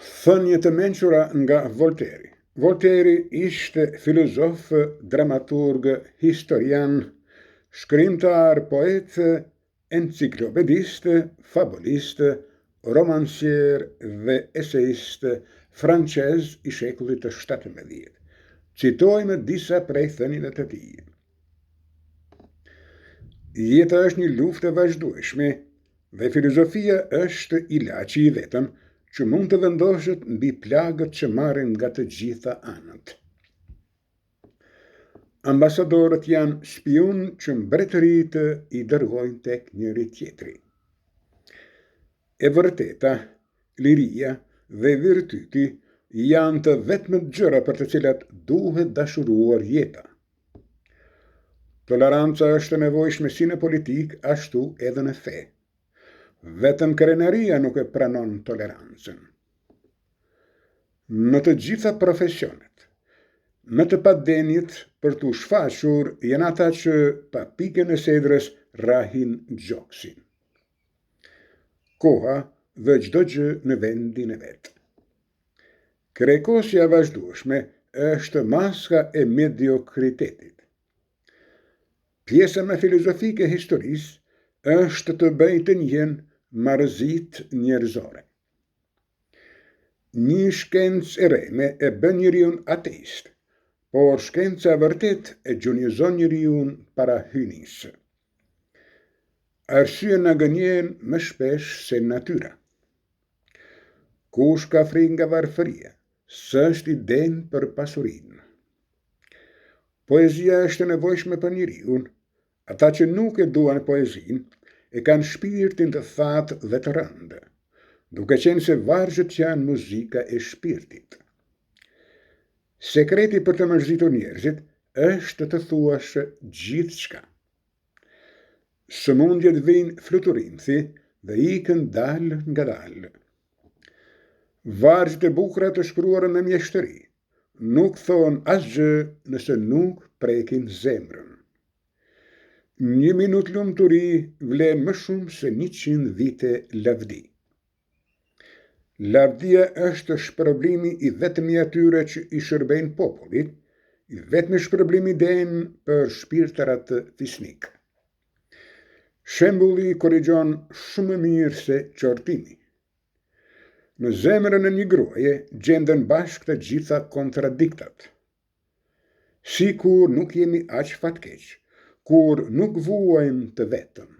Thënie të mençura nga Volteri. Volteri ishte filozof, dramaturg, historian, shkrimtar, poet, enciklopedist, fabulist, romancier dhe eseist francez i shekullit të 17. Citojmë disa prej thënieve të tij. Jeta është një luftë e vazhdueshme dhe filozofia është ilaçi i vetëm që mund të vendoset mbi plagët që marrin nga të gjitha anët. Ambasadorët janë spion që mbretëritë i dërgojnë tek njëri tjetri. E vërteta, liria dhe virtyti janë të vetmet gjëra për të cilat duhet dashuruar jeta. Toleranca është e nevojshme si në politik, ashtu edhe në fe. Vetëm krenaria nuk e pranon tolerancën. Në të gjitha profesionet, në të padenjit për t'u shfaqur janë ata që pa pikën e sedrës rrahin gjoksin. Koha dhe çdo gjë në vendin e vet. Krekosja vazhdueshme është maska e mediokritetit. Pjesa më filozofike e historisë është të bëjë të njën marrëzit njerëzore. Një shkencë e reme e bën njeriun ateist, por shkenca e vërtet e gjunjëzon njeriun para hynisë. Arsye na gënjen më shpesh se natyra. Kush ka frikë nga varfëria, s'është i den për pasurinë. Poezia është e nevojshme për njeriun. Ata që nuk e duan poezinë e kanë shpirtin të thatë dhe të rëndë, duke qenë se vargjet janë muzika e shpirtit. Sekreti për të mërzitur njerëzit është të thuash gjithçka. Sëmundjet vijnë fluturimthi dhe ikën dalë nga dalë. Vargjet e bukura të shkruara me mjeshtëri nuk thon asgjë nëse nuk prekin zemrën. 1 minutë lumturi vlen më shumë se 100 vite lavdi. Lavdia është shpërblimi i vetëm i atyre që i shërbejnë popullit, i vetmi shpërblim i den për shpirtërat fisnik. Shembulli korrigjon shumë më mirë se qortimi. Në zemrën e një gruaje gjenden bashkë të gjitha kontradiktat. Sikur nuk jemi aq fatkeq, kur nuk vuajmë të vetëm.